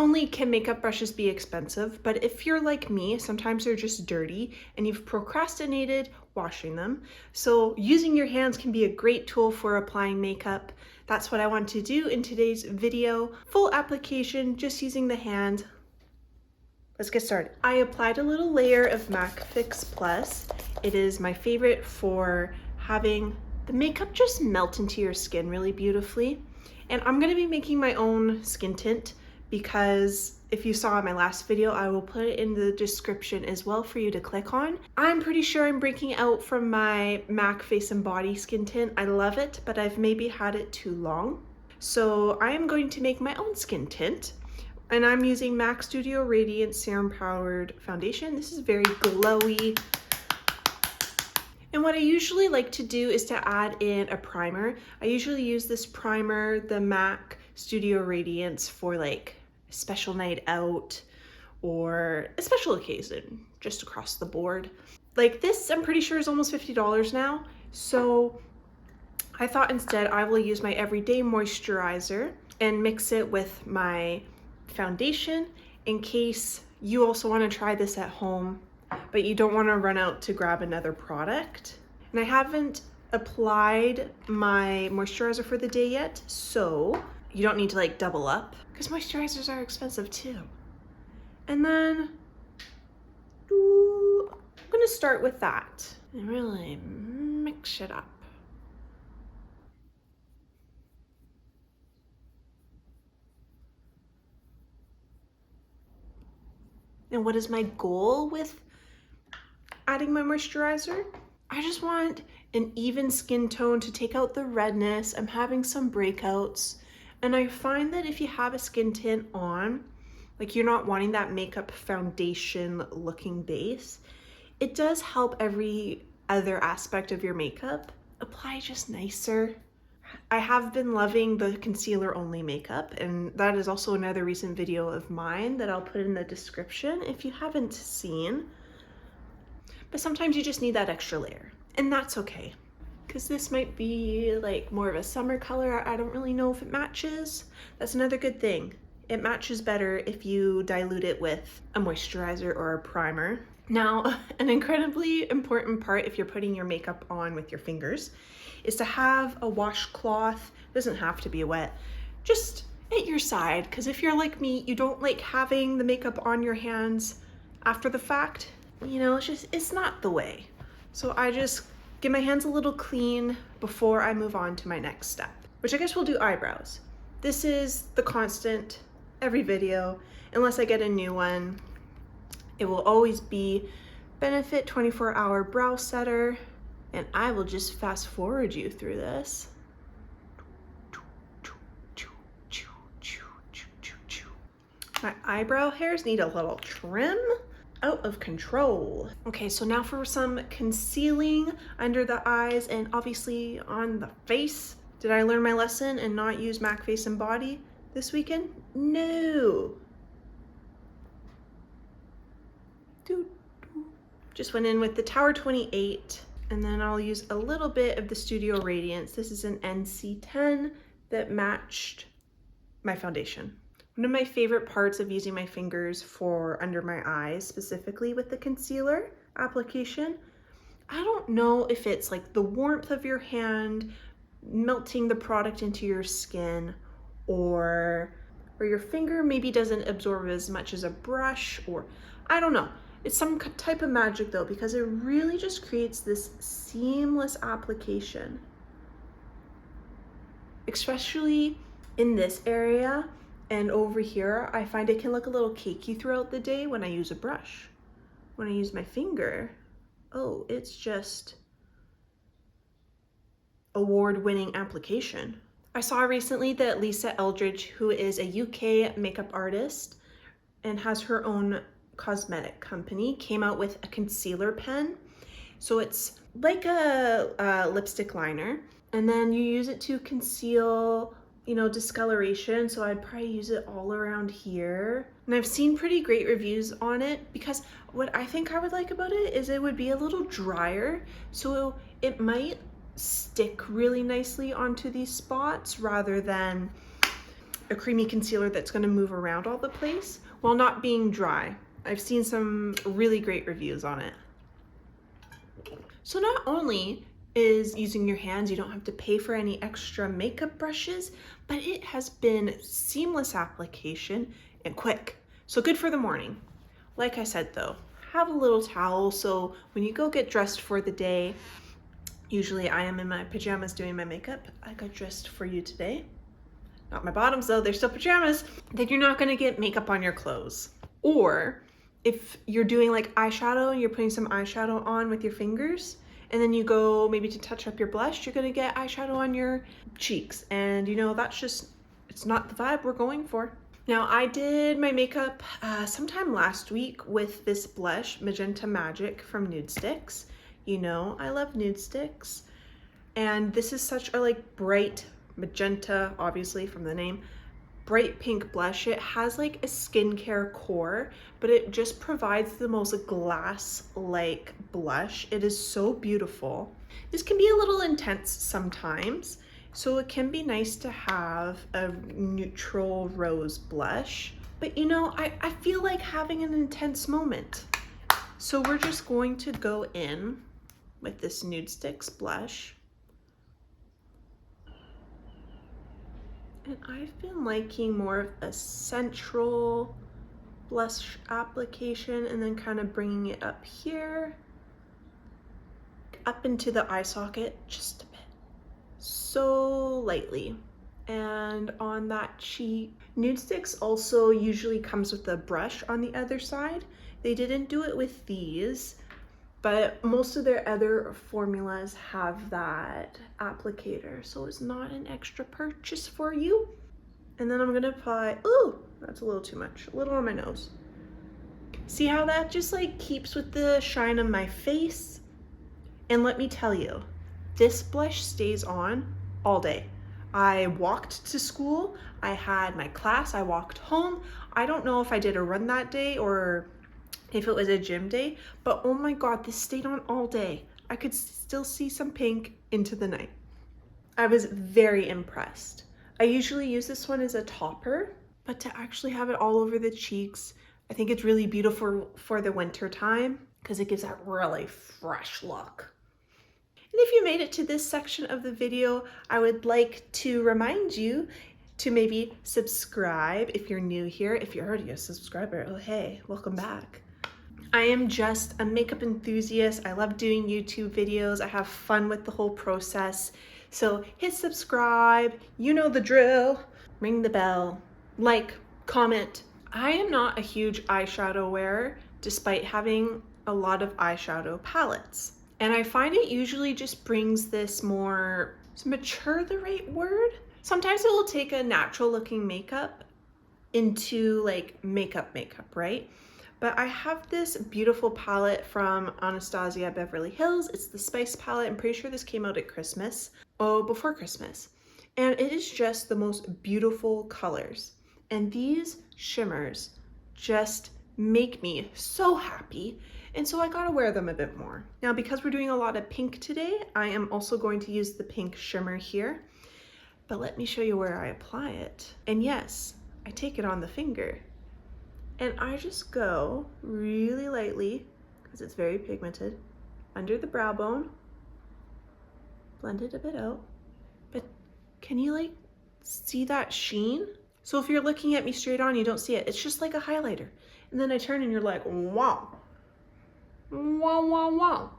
only can makeup brushes be expensive, but if you're like me, sometimes they're just dirty and you've procrastinated washing them. So using your hands can be a great tool for applying makeup. That's what I want to do in today's video. Full application, just using the hand. Let's get started. I applied a little layer of MAC Fix Plus. It is my favorite for having the makeup just melt into your skin really beautifully. And I'm gonna be making my own skin tint because if you saw in my last video, I will put it in the description as well for you to click on. I'm pretty sure I'm breaking out from my MAC Face and Body skin tint. I love it, but I've maybe had it too long. So I am going to make my own skin tint. And I'm using MAC Studio Radiant Serum Powered Foundation. This is very glowy. And what I usually like to do is to add in a primer. I usually use this primer, the MAC Studio Radiance, for like a special night out or a special occasion, just across the board. Like this, I'm pretty sure is almost $50 now. So I thought instead I will use my everyday moisturizer and mix it with my foundation in case you also want to try this at home but you don't want to run out to grab another product. And I haven't applied my moisturizer for the day yet, so you don't need to like double up because moisturizers are expensive too. And then I'm gonna start with that and really mix it up. And what is my goal with adding my moisturizer? I just want an even skin tone to take out the redness. I'm having some breakouts. And I find that if you have a skin tint on, like you're not wanting that makeup foundation looking base, it does help every other aspect of your makeup apply just nicer. I have been loving the concealer only makeup, and that is also another recent video of mine that I'll put in the description if you haven't seen. But sometimes you just need that extra layer, and that's okay. Because this might be like more of a summer color. I don't really know if it matches. That's another good thing. It matches better if you dilute it with a moisturizer or a primer. Now, an incredibly important part if you're putting your makeup on with your fingers is to have a washcloth. It doesn't have to be wet, just at your side, because if you're like me, you don't like having the makeup on your hands after the fact. You know, it's not the way. So I just get my hands a little clean before I move on to my next step, which I guess we'll do eyebrows. This is the constant every video, unless I get a new one. It will always be Benefit 24-Hour Brow Setter, and I will just fast forward you through this. My eyebrow hairs need a little trim. Out of control. Okay, so now for some concealing under the eyes and obviously on the face. Did I learn my lesson and not use MAC Face and Body this weekend? No. Just went in with the Tower 28, and then I'll use a little bit of the Studio Radiance. This is an NC10 that matched my foundation. One of my favorite parts of using my fingers for under my eyes, specifically with the concealer application, I don't know if it's like the warmth of your hand melting the product into your skin, or your finger maybe doesn't absorb as much as a brush, or I don't know. It's some type of magic though, because it really just creates this seamless application. Especially in this area and over here, I find it can look a little cakey throughout the day when I use a brush. When I use my finger, oh, it's just award-winning application. I saw recently that Lisa Eldridge, who is a UK makeup artist and has her own cosmetic company, came out with a concealer pen. So it's like a lipstick liner, and then you use it to conceal, you know, discoloration. So I'd probably use it all around here. And I've seen pretty great reviews on it, because what I think I would like about it is it would be a little drier. So it might stick really nicely onto these spots rather than a creamy concealer that's going to move around all the place while not being dry. I've seen some really great reviews on it. So not only is using your hands, you don't have to pay for any extra makeup brushes, but it has been seamless application and quick. So good for the morning. Like I said though, have a little towel so when you go get dressed for the day, usually I am in my pajamas doing my makeup. I got dressed for you today. Not my bottoms though, they're still pajamas. Then you're not gonna get makeup on your clothes. Or if you're doing like eyeshadow and you're putting some eyeshadow on with your fingers, and then you go maybe to touch up your blush, you're gonna get eyeshadow on your cheeks. And you know, that's just, it's not the vibe we're going for. Now I did my makeup sometime last week with this blush, Magenta Magic from NUDESTIX. You know, I love NUDESTIX. And this is such a like bright magenta, obviously from the name, bright pink blush. It has like a skincare core, but it just provides the most glass-like blush. It is so beautiful. This can be a little intense sometimes, so it can be nice to have a neutral rose blush. But you know, I feel like having an intense moment. So we're just going to go in with this NUDESTIX blush. And I've been liking more of a central blush application and then kind of bringing it up here, up into the eye socket just a bit, so lightly. And on that cheek, NUDESTIX also usually comes with a brush on the other side. They didn't do it with these, but most of their other formulas have that applicator, so it's not an extra purchase for you. And then I'm gonna apply, ooh, that's a little too much, a little on my nose. See how that just like keeps with the shine of my face? And let me tell you, this blush stays on all day. I walked to school, I had my class, I walked home. I don't know if I did a run that day or if it was a gym day, but oh my God, this stayed on all day. I could still see some pink into the night. I was very impressed. I usually use this one as a topper, but to actually have it all over the cheeks, I think it's really beautiful for the winter time because it gives that really fresh look. And if you made it to this section of the video, I would like to remind you to maybe subscribe if you're new here. If you're already a subscriber, oh hey, welcome back. I am just a makeup enthusiast. I love doing YouTube videos. I have fun with the whole process. So hit subscribe, you know the drill. Ring the bell, like, comment. I am not a huge eyeshadow wearer, despite having a lot of eyeshadow palettes. And I find it usually just brings this more, is mature the right word? Sometimes it will take a natural looking makeup into like makeup, right? But I have this beautiful palette from Anastasia Beverly Hills. It's the Spice palette. I'm pretty sure this came out at Christmas. Oh, before Christmas. And it is just the most beautiful colors. And these shimmers just make me so happy. And so I gotta wear them a bit more. Now, because we're doing a lot of pink today, I am also going to use the pink shimmer here. But let me show you where I apply it. And yes, I take it on the finger. And I just go really lightly, because it's very pigmented, under the brow bone, blend it a bit out. But can you like see that sheen? So if you're looking at me straight on, you don't see it. It's just like a highlighter. And then I turn and you're like, wow. Wow, wow, wow.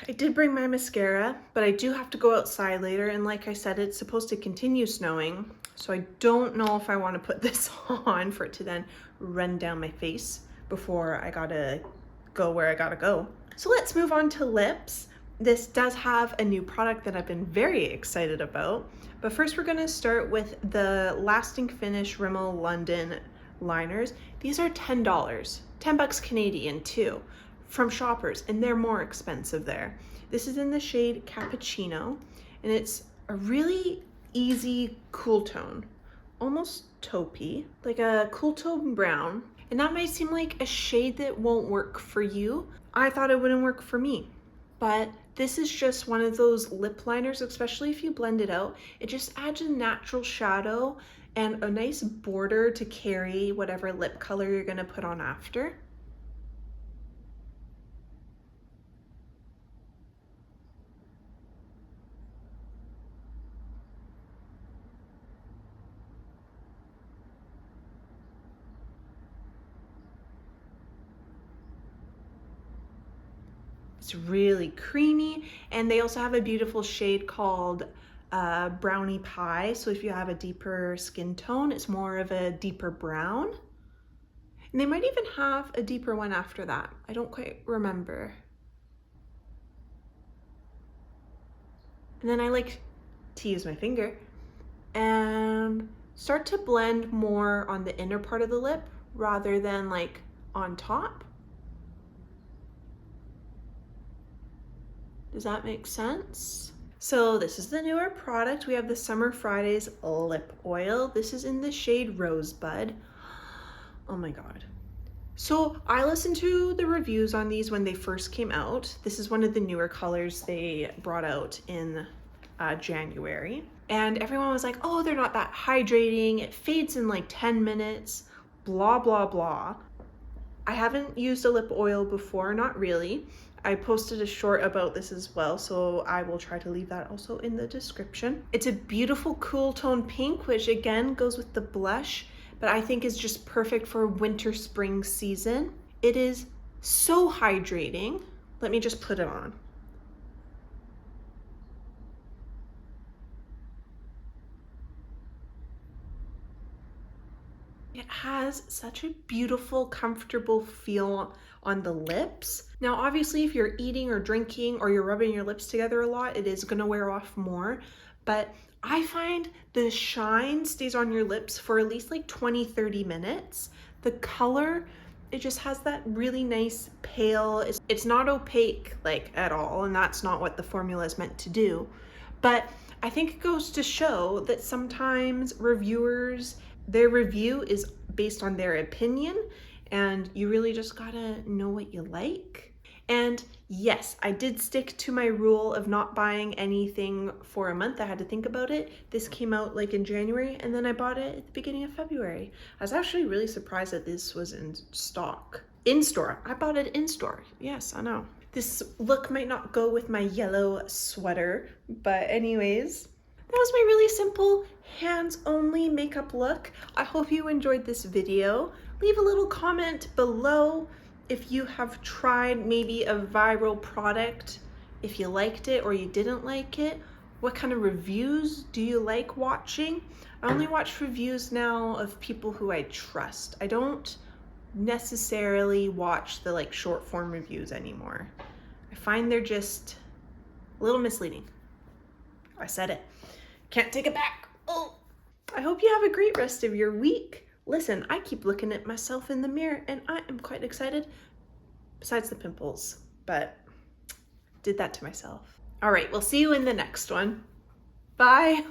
I did bring my mascara, but I do have to go outside later. And like I said, it's supposed to continue snowing. So I don't know if I want to put this on for it to then run down my face before I gotta go where I gotta go. So let's move on to lips. This does have a new product that I've been very excited about. But first we're gonna start with the Lasting Finish Rimmel London liners. These are $10, 10 bucks Canadian too, from Shoppers, and they're more expensive there. This is in the shade Cappuccino, and it's a really easy cool tone, almost taupey, like a cool tone brown. And that might seem like a shade that won't work for you. I thought it wouldn't work for me, but this is just one of those lip liners, especially if you blend it out. It just adds a natural shadow and a nice border to carry whatever lip color you're gonna put on after. It's really creamy, and they also have a beautiful shade called brownie pie. So if you have a deeper skin tone, it's more of a deeper brown. And they might even have a deeper one after that. I don't quite remember. And then I like to use my finger and start to blend more on the inner part of the lip rather than like on top. Does that make sense? So this is the newer product. We have the Summer Fridays lip oil. This is in the shade Rosebud. Oh my God. So I listened to the reviews on these when they first came out. This is one of the newer colors they brought out in January. And everyone was like, oh, they're not that hydrating. It fades in like 10 minutes, blah, blah, blah. I haven't used a lip oil before, not really. I posted a short about this as well, so I will try to leave that also in the description. It's a beautiful cool tone pink, which again goes with the blush, but I think is just perfect for winter spring season. It is so hydrating. Let me just put it on. It has such a beautiful, comfortable feel on the lips. Now, obviously, if you're eating or drinking or you're rubbing your lips together a lot, it is gonna wear off more. But I find the shine stays on your lips for at least like 20-30 minutes. The color, it just has that really nice pale, it's not opaque like at all, and that's not what the formula is meant to do. But I think it goes to show that sometimes reviewers, their review is based on their opinion, and you really just gotta know what you like. And yes, I did stick to my rule of not buying anything for a month. I had to think about it. This came out like in January, and then I bought it at the beginning of February. I was actually really surprised that this was in stock. In store. I bought it in store. Yes, I know. This look might not go with my yellow sweater, but anyways, that was my really simple hands-only makeup look. I hope you enjoyed this video. Leave a little comment below if you have tried maybe a viral product, if you liked it or you didn't like it. What kind of reviews do you like watching? I only watch reviews now of people who I trust. I don't necessarily watch the like short form reviews anymore. I find they're just a little misleading. I said it. Can't take it back. Oh. I hope you have a great rest of your week. Listen, I keep looking at myself in the mirror and I am quite excited, besides the pimples, but did that to myself. All right, we'll see you in the next one. Bye.